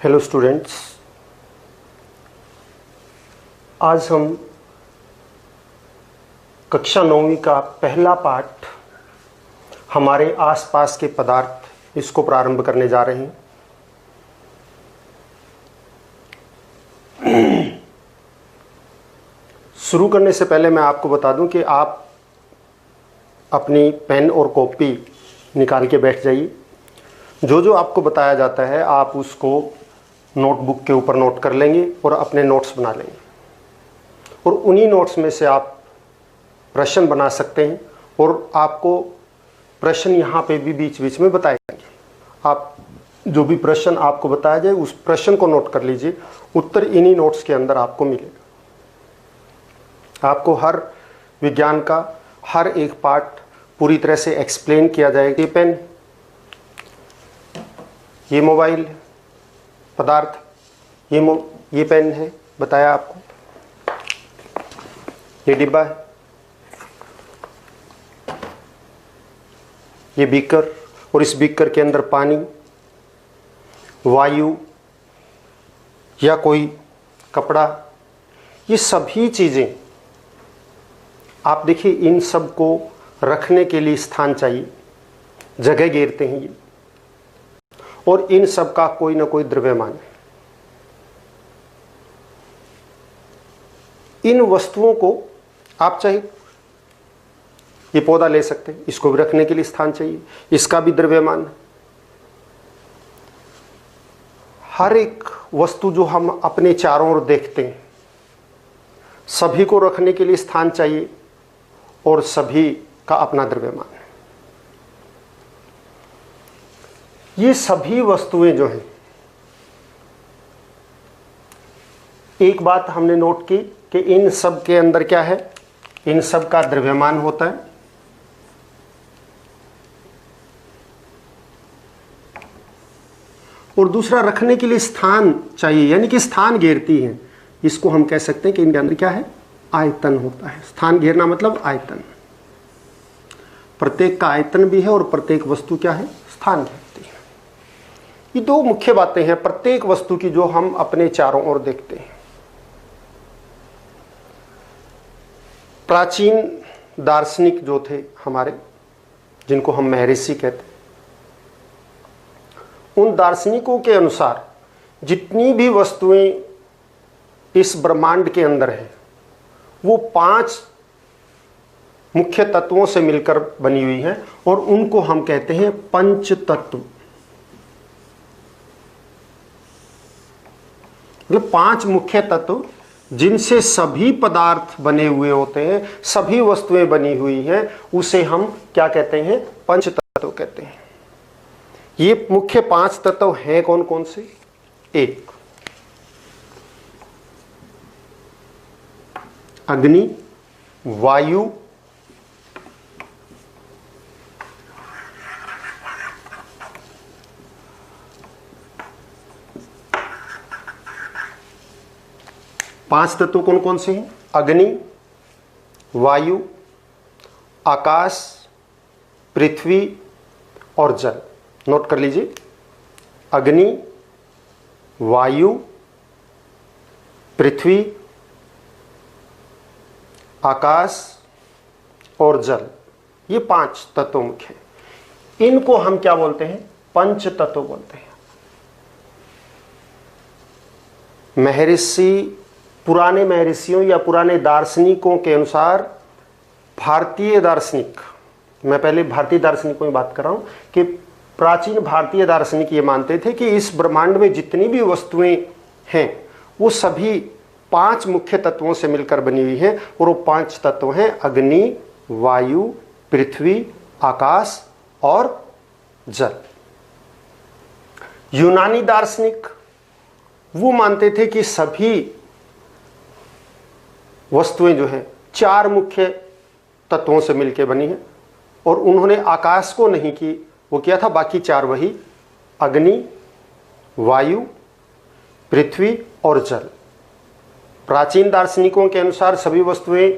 Hello students, आज हम कक्षा 9वीं का पहला पाठ हमारे आसपास के पदार्थ इसको प्रारंभ करने जा रहे हैं। शुरू करने से पहले मैं आपको बता दूं कि आप अपनी पेन और कॉपी निकाल के बैठ जाइए। जो जो आपको बताया जाता है आप उसको नोटबुक के ऊपर नोट कर लेंगे और अपने नोट्स बना लेंगे, और उन्हीं नोट्स में से आप प्रश्न बना सकते हैं और आपको प्रश्न यहाँ पे भी बीच बीच में बताए जाएंगे। आप जो भी प्रश्न आपको बताया जाए उस प्रश्न को नोट कर लीजिए, उत्तर इन्हीं नोट्स के अंदर आपको मिलेगा। आपको हर विज्ञान का हर एक पार्ट पूरी तरह से एक्सप्लेन किया जाएगा। ये पेन, ये मोबाइल पदार्थ, ये पेन है बताया आपको, ये डिब्बा है, ये बीकर, और इस बीकर के अंदर पानी, वायु या कोई कपड़ा, ये सभी चीज़ें आप देखिए, इन सब को रखने के लिए स्थान चाहिए, जगह घेरते हैं ये, और इन सब का कोई ना कोई द्रव्यमान है। इन वस्तुओं को आप चाहे ये पौधा ले सकते हैं, इसको भी रखने के लिए स्थान चाहिए, इसका भी द्रव्यमान है। हर एक वस्तु जो हम अपने चारों ओर देखते हैं सभी को रखने के लिए स्थान चाहिए और सभी का अपना द्रव्यमान है। ये सभी वस्तुएं जो हैं, एक बात हमने नोट की कि इन सब के अंदर क्या है, इन सब का द्रव्यमान होता है, और दूसरा रखने के लिए स्थान चाहिए, यानी कि स्थान घेरती हैं। इसको हम कह सकते हैं कि इनके अंदर क्या है, आयतन होता है। स्थान घेरना मतलब आयतन, प्रत्येक का आयतन भी है और प्रत्येक वस्तु क्या है, स्थान घेरती है। ये दो मुख्य बातें हैं प्रत्येक वस्तु की जो हम अपने चारों ओर देखते हैं। प्राचीन दार्शनिक जो थे हमारे, जिनको हम महर्षि कहते हैं, उन दार्शनिकों के अनुसार जितनी भी वस्तुएं इस ब्रह्मांड के अंदर हैं वो 5 मुख्य तत्वों से मिलकर बनी हुई हैं, और उनको हम कहते हैं पंच तत्व। मतलब 5 मुख्य तत्व जिनसे सभी पदार्थ बने हुए होते हैं, सभी वस्तुएं बनी हुई हैं, उसे हम क्या कहते हैं, पंच तत्व कहते हैं। ये मुख्य 5 तत्व हैं कौन कौन से? एक, अग्नि, वायु, पांच तत्व कौन कौन से हैं? अग्नि, वायु, आकाश, पृथ्वी और जल। नोट कर लीजिए, अग्नि, वायु, पृथ्वी, आकाश और जल, ये 5 तत्व मुख्य हैं। इनको हम क्या बोलते हैं? पंच तत्व बोलते हैं। महर्षि, पुराने महर्षियों या पुराने दार्शनिकों के अनुसार, भारतीय दार्शनिक, मैं पहले भारतीय दार्शनिकों की बात कर रहा हूं, कि प्राचीन भारतीय दार्शनिक ये मानते थे कि इस ब्रह्मांड में जितनी भी वस्तुएं हैं वो सभी 5 मुख्य तत्वों से मिलकर बनी हुई हैं, और वो 5 तत्व हैं अग्नि, वायु, पृथ्वी, आकाश और जल। यूनानी दार्शनिक वो मानते थे कि सभी वस्तुएं जो हैं 4 मुख्य तत्वों से मिलकर बनी हैं, और उन्होंने आकाश को नहीं की, वो किया था बाकी 4 वही अग्नि, वायु, पृथ्वी और जल। प्राचीन दार्शनिकों के अनुसार सभी वस्तुएं,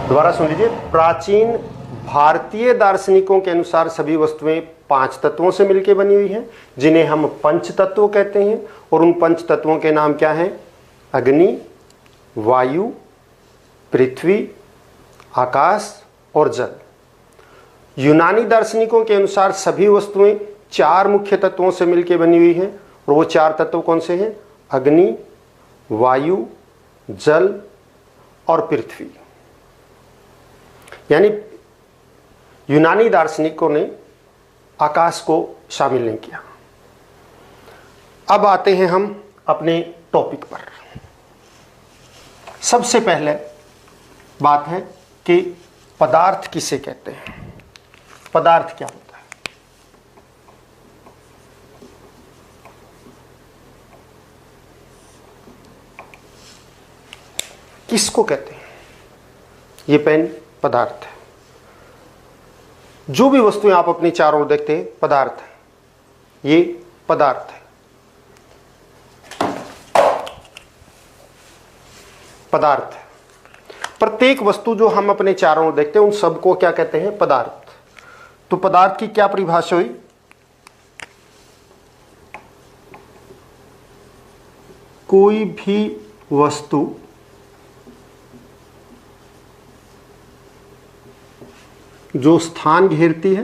दोबारा सुन लीजिए, प्राचीन भारतीय दार्शनिकों के अनुसार सभी वस्तुएं 5 तत्वों से मिलकर बनी हुई हैं, जिन्हें हम पंच तत्व कहते हैं। और उन पंच तत्वों के नाम क्या हैं? अग्नि, वायु, पृथ्वी, आकाश और जल। यूनानी दार्शनिकों के अनुसार सभी वस्तुएं 4 मुख्य तत्वों से मिलकर बनी हुई हैं। और वो 4 तत्व कौन से हैं? अग्नि, वायु, जल और पृथ्वी। यानी यूनानी दार्शनिकों ने आकाश को शामिल नहीं किया। अब आते हैं हम अपने टॉपिक पर। सबसे पहले बात है कि पदार्थ किसे कहते हैं? पदार्थ क्या होता है? किसको कहते हैं? ये पेन पदार्थ है। जो भी वस्तुएं आप अपने चारों ओर देखते हैं पदार्थ है, ये पदार्थ है। पदार्थ है। प्रत्येक वस्तु जो हम अपने चारों ओर देखते हैं उन सबको क्या कहते हैं? पदार्थ। तो पदार्थ की क्या परिभाषा हुई? कोई भी वस्तु जो स्थान घेरती है,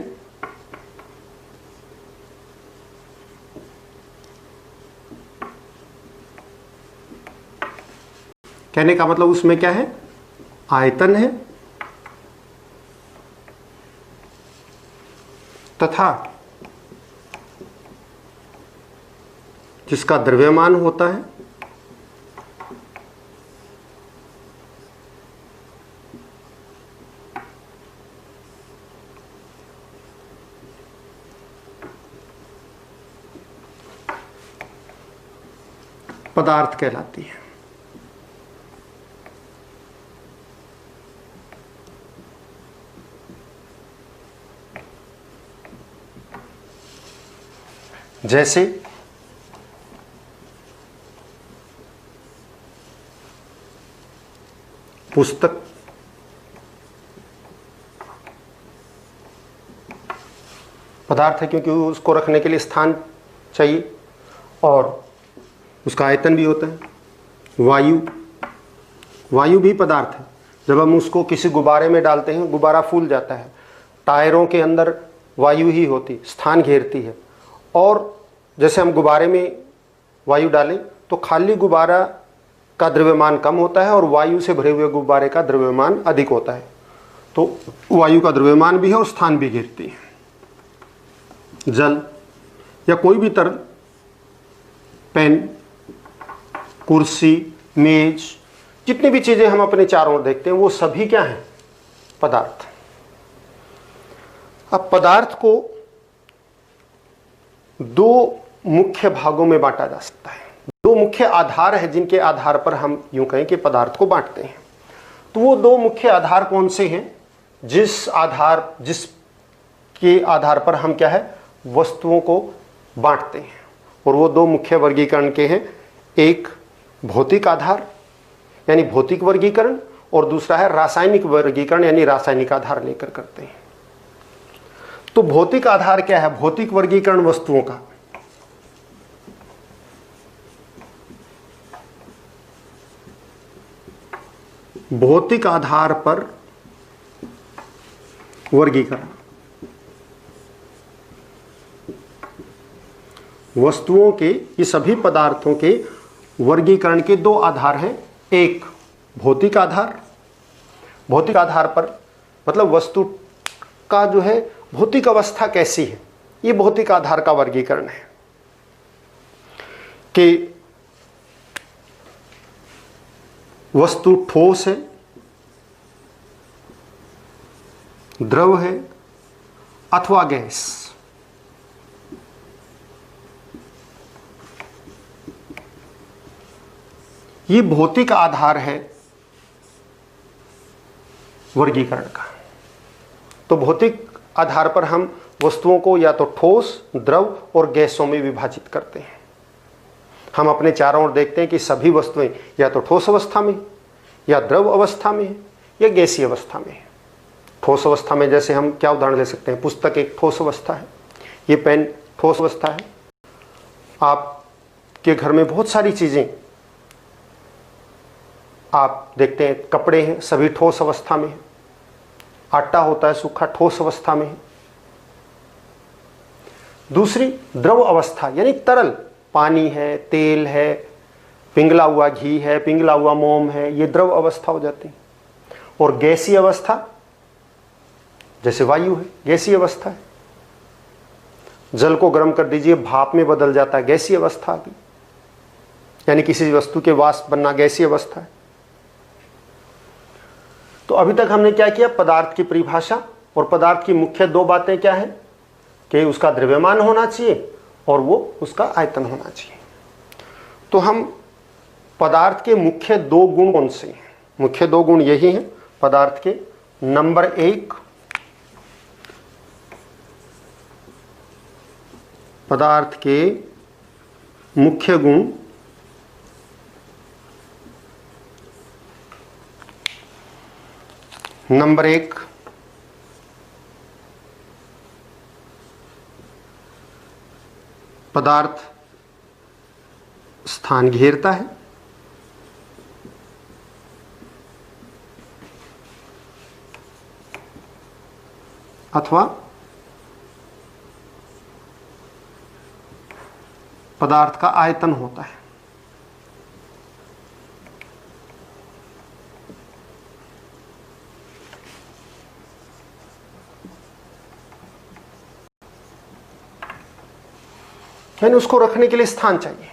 कहने का मतलब उसमें क्या है? आयतन है तथा जिसका द्रव्यमान होता है पदार्थ कहलाती है। जैसे पुस्तक, पदार्थ है क्योंकि उसको रखने के लिए स्थान चाहिए और उसका आयतन भी होता है। वायु, वायु भी पदार्थ है। जब हम उसको किसी गुब्बारे में डालते हैं, गुब्बारा फूल जाता है, टायरों के अंदर वायु ही होती, स्थान घेरती है। और जैसे हम गुब्बारे में वायु डालें तो खाली गुब्बारा का द्रव्यमान कम होता है और वायु से भरे हुए गुब्बारे का द्रव्यमान अधिक होता है। तो वायु का द्रव्यमान भी है और स्थान भी घेरती है। जल या कोई भी तरल, पेन, कुर्सी, मेज, जितनी भी चीजें हम अपने चारों ओर देखते हैं वो सभी क्या हैं? पदार्थ। अब पदार्थ को 2 मुख्य भागों में बांटा जा सकता है। 2 मुख्य आधार है जिनके आधार पर हम यूं कहें कि पदार्थ को बांटते हैं। तो वो 2 मुख्य आधार कौन से हैं? जिसके आधार पर हम क्या है? वस्तुओं को बांटते हैं। और वो 2 मुख्य वर्गीकरण के हैं। एक भौतिक आधार यानी भौतिक वर्गीकरण और दूसरा है रासायनिक वर्गीकरण यानी रासायनिक आधार लेकर करते हैं। तो भौतिक आधार क्या है? भौतिक वर्गीकरण वस्तुओं का भौतिक आधार पर वर्गीकरण। वस्तुओं के, ये सभी पदार्थों के वर्गीकरण के 2 आधार हैं। एक भौतिक आधार, भौतिक आधार पर मतलब वस्तु का जो है भौतिक अवस्था कैसी है, ये भौतिक आधार का वर्गीकरण है कि वस्तु ठोस है, द्रव है अथवा गैस। ये भौतिक आधार है वर्गीकरण का। तो भौतिक आधार पर हम वस्तुओं को या तो ठोस, द्रव और गैसों में विभाजित करते हैं। हम अपने चारों ओर देखते हैं कि सभी वस्तुएं या तो ठोस अवस्था में, या द्रव अवस्था में, या गैसीय अवस्था में है। ठोस अवस्था में जैसे हम क्या उदाहरण ले सकते हैं, पुस्तक एक ठोस अवस्था है, ये पेन ठोस अवस्था है। आपके घर में बहुत सारी चीज़ें आप देखते हैं, कपड़े हैं सभी ठोस अवस्था में है, आटा होता है सूखा ठोस अवस्था में है। दूसरी द्रव अवस्था यानी तरल, पानी है, तेल है, पिघला हुआ घी है, पिघला हुआ मोम है, ये द्रव अवस्था हो जाती है। और गैसीय अवस्था जैसे वायु है, गैसीय अवस्था है। जल को गर्म कर दीजिए भाप में बदल जाता है, गैसीय अवस्था आ गई, यानी किसी वस्तु के वाष्प बनना गैसीय अवस्था है। तो अभी तक हमने क्या किया, पदार्थ की परिभाषा, और पदार्थ की मुख्य दो बातें क्या है कि उसका द्रव्यमान होना चाहिए और वो उसका आयतन होना चाहिए। तो हम पदार्थ के मुख्य दो गुण कौन से हैं? मुख्य दो गुण यही हैं पदार्थ के। नंबर एक, पदार्थ के मुख्य गुण नंबर एक, पदार्थ स्थान घेरता है, अथवा पदार्थ का आयतन होता है। यानी उसको रखने के लिए स्थान चाहिए।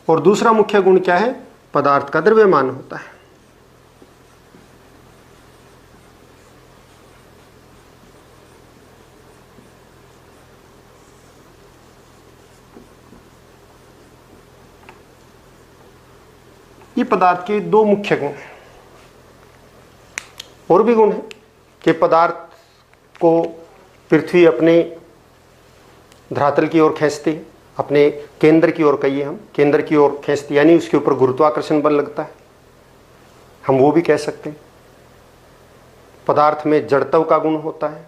और दूसरा मुख्य गुण क्या है, पदार्थ का द्रव्यमान होता है। ये पदार्थ के दो मुख्य गुण हैं। और भी गुण है कि पदार्थ को पृथ्वी अपने धरातल की ओर खींचती है, अपने केंद्र की ओर, कहिए हम केंद्र की ओर खींचती, यानी उसके ऊपर गुरुत्वाकर्षण बल लगता है, हम वो भी कह सकते हैं। पदार्थ में जड़त्व का गुण होता है।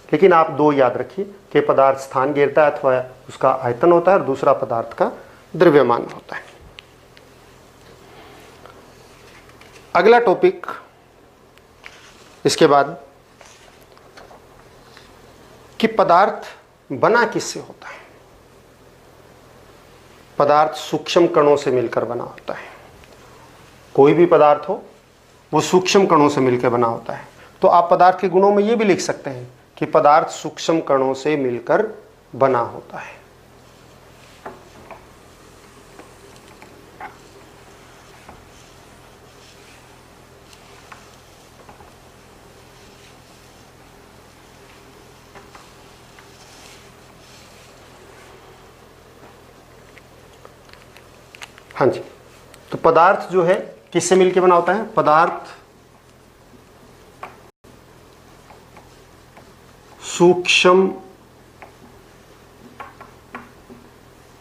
लेकिन आप दो याद रखिए कि पदार्थ स्थान घेरता है अथवा उसका आयतन होता है, और दूसरा पदार्थ का द्रव्यमान होता है। अगला टॉपिक इसके बाद कि पदार्थ बना किससे होता है। पदार्थ सूक्ष्म कणों से मिलकर बना होता है। कोई भी पदार्थ हो वो सूक्ष्म कणों से मिलकर बना होता है। तो आप पदार्थ के गुणों में ये भी लिख सकते हैं कि पदार्थ सूक्ष्म कणों से मिलकर बना होता है। हाँ जी, तो पदार्थ जो है किससे मिलकर बना होता है, पदार्थ सूक्ष्म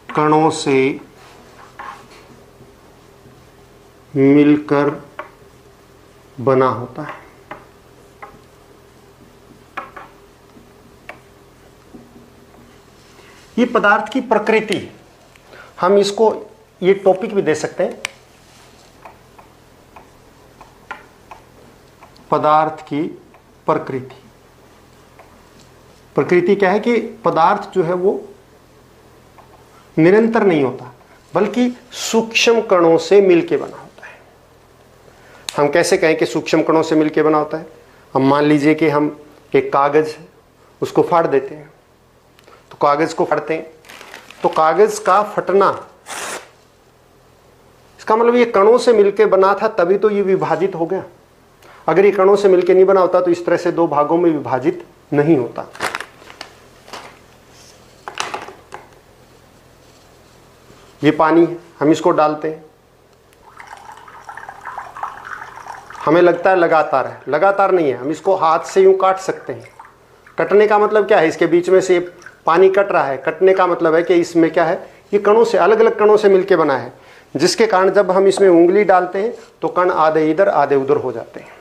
कणों से मिलकर बना होता है। ये पदार्थ की प्रकृति है। हम इसको ये टॉपिक भी दे सकते हैं, पदार्थ की प्रकृति। प्रकृति क्या है कि पदार्थ जो है वो निरंतर नहीं होता, बल्कि सूक्ष्म कणों से मिलके बना होता है। हम कैसे कहें कि सूक्ष्म कणों से मिलके बना होता है? हम मान लीजिए कि हम एक कागज है उसको फाड़ देते हैं, तो कागज को फाड़ते हैं तो कागज का फटना, इसका मतलब ये कणों से मिलके बना था, तभी तो ये विभाजित हो गया। अगर ये कणों से मिलके नहीं बना होता तो इस तरह से दो भागों में विभाजित नहीं होता। ये पानी है, हम इसको डालते हैं, हमें लगता है लगातार है, लगातार नहीं है। हम इसको हाथ से यूं काट सकते हैं। कटने का मतलब क्या है, इसके बीच में से पानी कट रहा है। कटने का मतलब है कि इसमें क्या है, ये कणों से, अलग अलग कणों से मिलके बना है, जिसके कारण जब हम इसमें उंगली डालते हैं तो कण आधे इधर आधे उधर हो जाते हैं।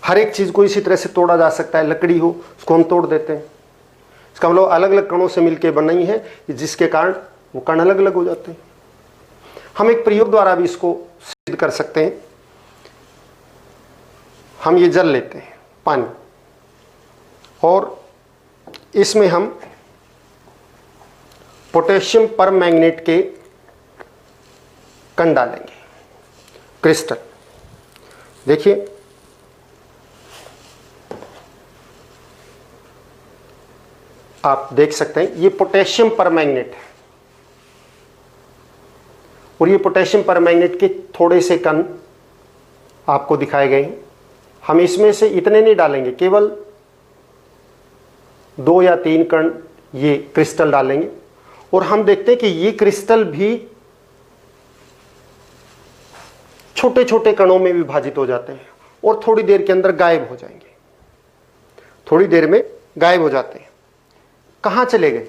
हर एक चीज़ को इसी तरह से तोड़ा जा सकता है, लकड़ी हो उसको हम तोड़ देते हैं। इसका मतलब अलग अलग कणों से मिलकर बनी है, जिसके कारण वो कण अलग अलग हो जाते हैं। हम एक प्रयोग द्वारा भी इसको सिद्ध कर सकते हैं। हम ये जल लेते हैं, पानी, और इसमें हम पोटेशियम परमैंगनेट के कण डालेंगे, क्रिस्टल। देखिए आप देख सकते हैं ये पोटेशियम परमैंगनेट है, और ये पोटेशियम परमैंगनेट के थोड़े से कण आपको दिखाए गए हैं। हम इसमें से इतने नहीं डालेंगे, केवल 2 या 3 कण ये क्रिस्टल डालेंगे, और हम देखते हैं कि ये क्रिस्टल भी छोटे छोटे कणों में विभाजित हो जाते हैं और थोड़ी देर के अंदर गायब हो जाएंगे, थोड़ी देर में गायब हो जाते हैं। कहाँ चले गए?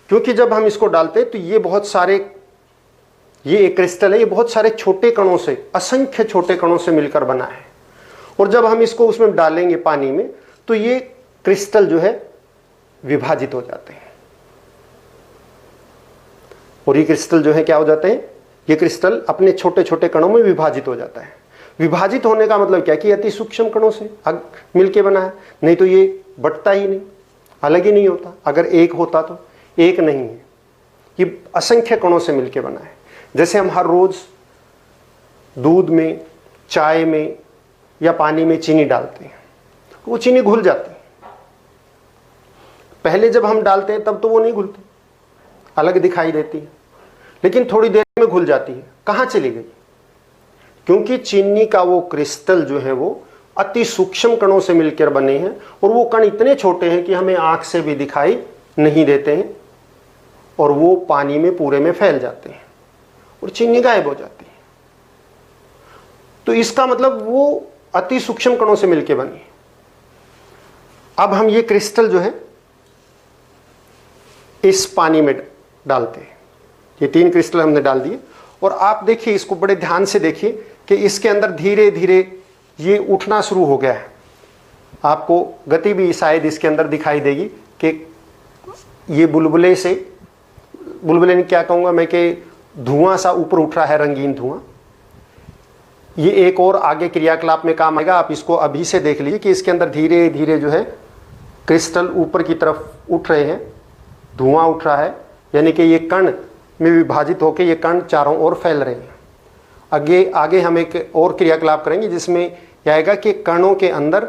क्योंकि जब हम इसको डालते हैं तो ये बहुत सारे, ये एक क्रिस्टल है, ये बहुत सारे छोटे कणों से, असंख्य छोटे कणों से मिलकर बना है, और जब हम इसको उसमें डालेंगे पानी में तो ये क्रिस्टल जो है विभाजित हो जाते हैं, और ये क्रिस्टल जो है क्या हो जाते हैं? ये क्रिस्टल अपने छोटे छोटे कणों में विभाजित हो जाता है। विभाजित होने का मतलब क्या कि अति सूक्ष्म कणों से मिलके बना है, नहीं तो ये बटता ही नहीं, अलग ही नहीं होता। अगर एक होता तो, एक नहीं है, ये असंख्य कणों से मिलके बना है। जैसे हम हर रोज दूध में, चाय में या पानी में चीनी डालते हैं, वो चीनी घुल जाती है। पहले जब हम डालते हैं तब तो वो नहीं घुलती, अलग दिखाई देती है, लेकिन थोड़ी देर में घुल जाती है। कहाँ चली गई? क्योंकि चीनी का वो क्रिस्टल जो है वो अति सूक्ष्म कणों से मिलकर बने हैं, और वो कण इतने छोटे हैं कि हमें आंख से भी दिखाई नहीं देते हैं, और वो पानी में पूरे में फैल जाते हैं और चीनी गायब हो जाती है। तो इसका मतलब वो अति सूक्ष्म कणों से मिलकर बनी है। अब हम ये क्रिस्टल जो है इस पानी में डालते हैं। ये 3 क्रिस्टल हमने डाल दिए, और आप देखिए इसको बड़े ध्यान से देखिए कि इसके अंदर धीरे धीरे ये उठना शुरू हो गया है। आपको गति भी शायद इसके अंदर दिखाई देगी कि ये बुलबुले से, बुलबुले नहीं क्या कहूँगा मैं, कि धुआं सा ऊपर उठ रहा है, रंगीन धुआं। ये एक और आगे क्रियाकलाप में काम आएगा। आप इसको अभी से देख लीजिए कि इसके अंदर धीरे धीरे जो है क्रिस्टल ऊपर की तरफ उठ रहे हैं, धुआं उठ रहा है, यानी कि ये कण में विभाजित होकर ये कण चारों ओर फैल रहे हैं। आगे हम एक और क्रियाकलाप करेंगे जिसमें यह आएगा कि कणों के अंदर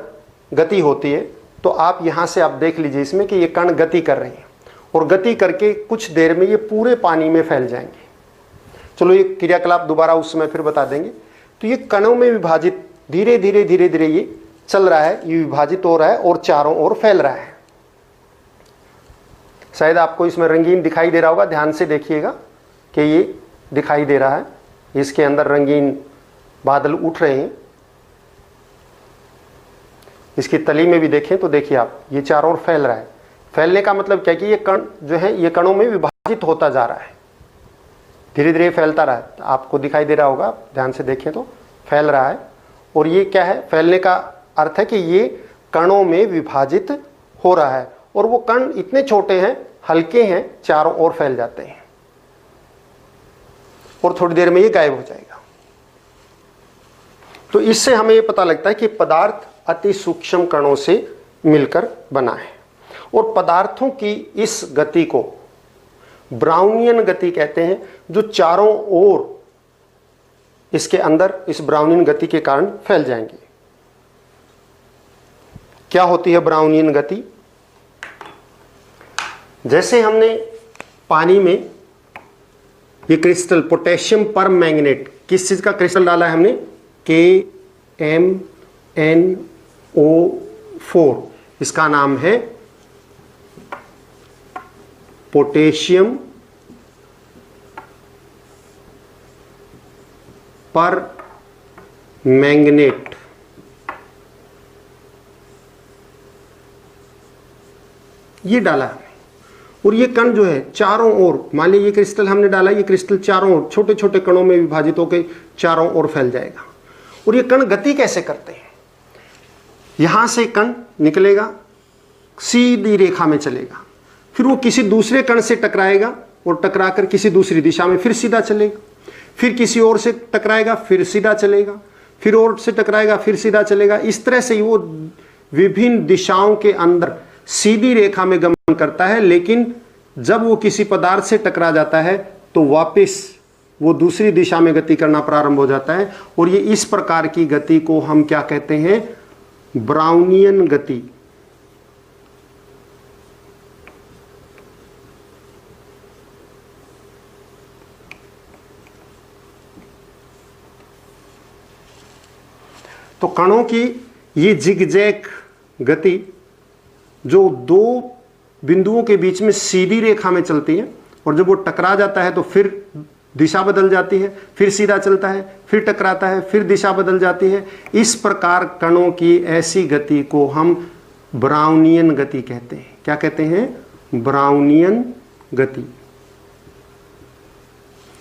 गति होती है। तो आप यहाँ से आप देख लीजिए इसमें कि ये कण गति कर रहे हैं, और गति करके कुछ देर में ये पूरे पानी में फैल जाएंगे। चलो ये क्रियाकलाप दोबारा उस समय फिर बता देंगे। तो ये कणों में विभाजित धीरे धीरे धीरे धीरे ये चल रहा है, ये विभाजित हो रहा है और चारों ओर फैल रहा है। शायद आपको इसमें रंगीन दिखाई दे रहा होगा, ध्यान से देखिएगा कि ये दिखाई दे रहा है, इसके अंदर रंगीन बादल उठ रहे हैं। इसकी तली में भी देखें तो देखिए आप, ये चारों ओर फैल रहा है। फैलने का मतलब क्या कि ये कण जो है ये कणों में विभाजित होता जा रहा है, धीरे धीरे फैलता रहा है। आपको दिखाई दे रहा होगा, ध्यान से देखें तो फैल रहा है। और ये क्या है? फैलने का अर्थ है कि ये कणों में विभाजित हो रहा है, और वो कण इतने छोटे हैं, हल्के हैं, चारों ओर फैल जाते हैं, और थोड़ी देर में ये गायब हो जाएगा। तो इससे हमें ये पता लगता है कि पदार्थ अति सूक्ष्म कणों से मिलकर बना है, और पदार्थों की इस गति को ब्राउनियन गति कहते हैं, जो चारों ओर इसके अंदर इस ब्राउनियन गति के कारण फैल जाएंगे। क्या होती है ब्राउनियन गति? जैसे हमने पानी में ये क्रिस्टल पोटेशियम परमैंगनेट, किस चीज का क्रिस्टल डाला है हमने? KMnO4, इसका नाम है पोटेशियम परमैंगनेट। ये डाला है, और ये कण जो है चारों ओर, मान लीजिए ये क्रिस्टल हमने डाला, ये क्रिस्टल चारों ओर छोटे छोटे कणों में विभाजित होकर चारों ओर फैल जाएगा। और ये कण गति कैसे करते हैं? यहां से कण निकलेगा, सीधी रेखा में चलेगा, फिर वो किसी दूसरे कण से टकराएगा और टकराकर किसी दूसरी दिशा में फिर सीधा चलेगा, फिर किसी और से टकराएगा फिर सीधा चलेगा, फिर और से टकराएगा फिर सीधा चलेगा। इस तरह से वो विभिन्न दिशाओं के अंदर सीधी रेखा में गमन करता है, लेकिन जब वो किसी पदार्थ से टकरा जाता है तो वापस वो दूसरी दिशा में गति करना प्रारंभ हो जाता है। और ये इस प्रकार की गति को हम क्या कहते हैं? ब्राउनियन गति। तो कणों की ये जिगजैग गति जो दो बिंदुओं के बीच में सीधी रेखा में चलती है, और जब वो टकरा जाता है तो फिर दिशा बदल जाती है, फिर सीधा चलता है, फिर टकराता है, फिर दिशा बदल जाती है। इस प्रकार कणों की ऐसी गति को हम ब्राउनियन गति कहते हैं। क्या कहते हैं? ब्राउनियन गति।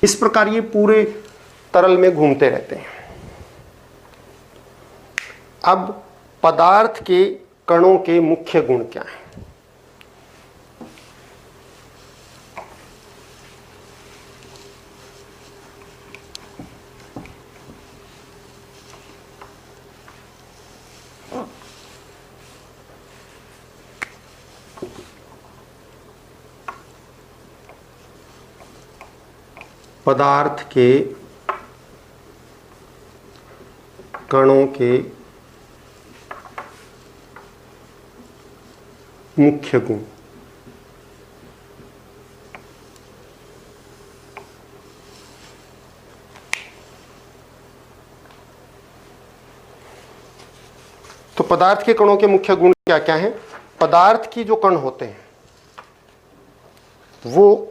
इस प्रकार ये पूरे तरल में घूमते रहते हैं। अब पदार्थ के कणों के मुख्य गुण क्या हैं? पदार्थ के कणों के मुख्य गुण। तो पदार्थ के कणों के मुख्य गुण क्या क्या हैं? पदार्थ की जो कण होते हैं वो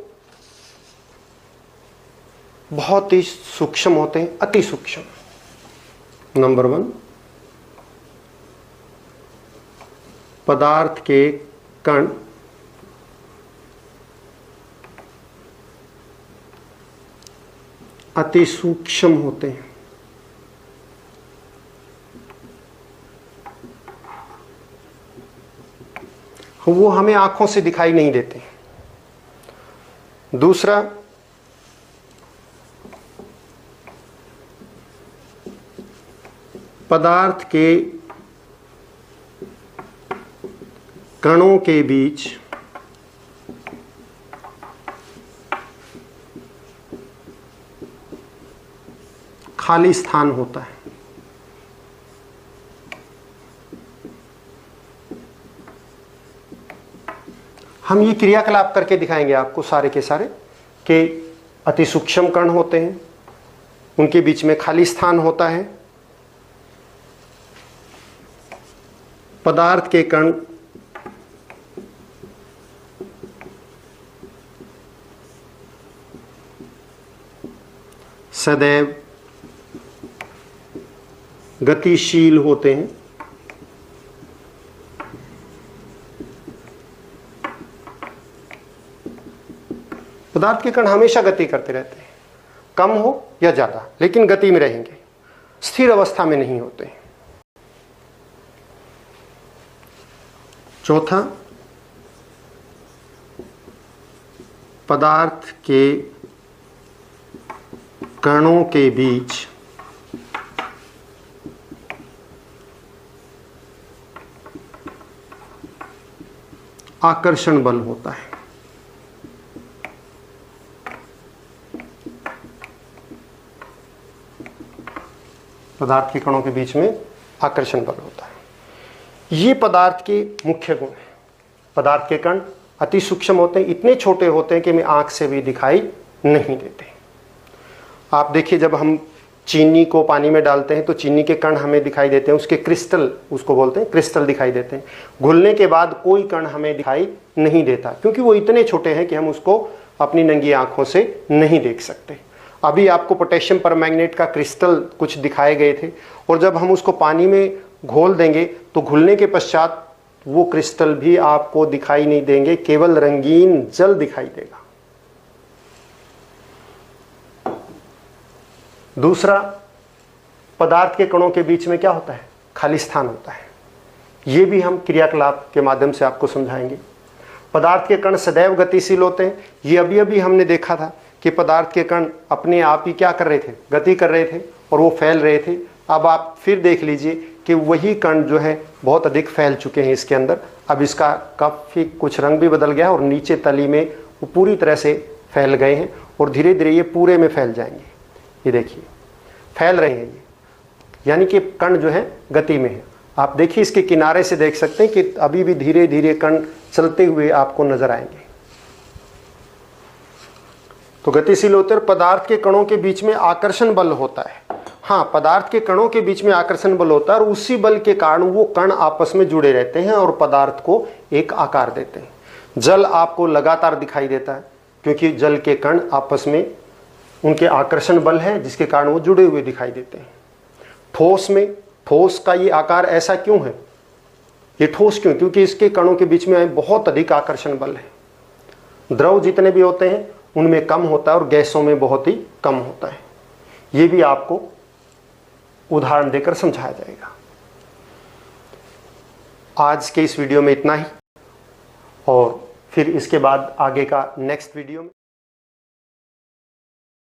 बहुत ही सूक्ष्म होते हैं, अति सूक्ष्म। नंबर 1, पदार्थ के कण अति सूक्ष्म होते हैं। वो हमें आंखों से दिखाई नहीं देते। दूसरा, पदार्थ के कणों के बीच खाली स्थान होता है। हम ये क्रियाकलाप करके दिखाएंगे आपको सारे के सारे कि अति सूक्ष्म कण होते हैं, उनके बीच में खाली स्थान होता है, पदार्थ के कण सदैव गतिशील होते हैं। पदार्थ के कण हमेशा गति करते रहते हैं, कम हो या ज्यादा, लेकिन गति में रहेंगे, स्थिर अवस्था में नहीं होते। चौथा, पदार्थ के कणों के बीच आकर्षण बल होता है। पदार्थ के कणों के बीच में आकर्षण बल होता है। ये पदार्थ के मुख्य गुण हैं। पदार्थ के कण अति सूक्ष्म होते हैं, इतने छोटे होते हैं कि हमें आंख से भी दिखाई नहीं देते। आप देखिए, जब हम चीनी को पानी में डालते हैं तो चीनी के कण हमें दिखाई देते हैं, उसके क्रिस्टल, उसको बोलते हैं क्रिस्टल, दिखाई देते हैं। घुलने के बाद कोई कण हमें दिखाई नहीं देता, क्योंकि वो इतने छोटे हैं कि हम उसको अपनी नंगी आंखों से नहीं देख सकते। अभी आपको पोटेशियम परमैंगनेट का क्रिस्टल कुछ दिखाए गए थे, और जब हम उसको पानी में घोल देंगे तो घुलने के पश्चात वो क्रिस्टल भी आपको दिखाई नहीं देंगे, केवल रंगीन जल दिखाई देगा। दूसरा, पदार्थ के कणों के बीच में क्या होता है? खाली स्थान होता है। ये भी हम क्रियाकलाप के माध्यम से आपको समझाएंगे। पदार्थ के कण सदैव गतिशील होते हैं, ये अभी अभी हमने देखा था कि पदार्थ के कण अपने आप ही क्या कर रहे थे, गति कर रहे थे और वो फैल रहे थे। अब आप फिर देख लीजिए कि वही कण जो है बहुत अधिक फैल चुके हैं इसके अंदर। अब इसका काफ़ी कुछ रंग भी बदल गया और नीचे तली में वो पूरी तरह से फैल गए हैं और धीरे धीरे ये पूरे में फैल जाएंगे। ये देखिए फैल रहे हैं ये, यानी कि कण जो है गति में है। आप देखिए इसके किनारे से देख सकते हैं कि अभी भी धीरे धीरे कण चलते हुए आपको नजर आएंगे। तो गतिशील होते हैं। पदार्थ के कणों के बीच में आकर्षण बल होता है। हाँ, पदार्थ के कणों के बीच में आकर्षण बल होता है और उसी बल के कारण वो कण आपस में जुड़े रहते हैं और पदार्थ को एक आकार देते हैं। जल आपको लगातार दिखाई देता है क्योंकि जल के कण आपस में उनके आकर्षण बल है जिसके कारण वो जुड़े हुए दिखाई देते हैं। ठोस में, ठोस का ये आकार ऐसा क्यों है, ये ठोस क्यों, क्योंकि इसके कणों के बीच में बहुत अधिक आकर्षण बल है। द्रव जितने भी होते हैं उनमें कम होता है और गैसों में बहुत ही कम होता है। ये भी आपको उदाहरण देकर समझाया जाएगा। आज के इस वीडियो में इतना ही और फिर इसके बाद आगे का नेक्स्ट वीडियो में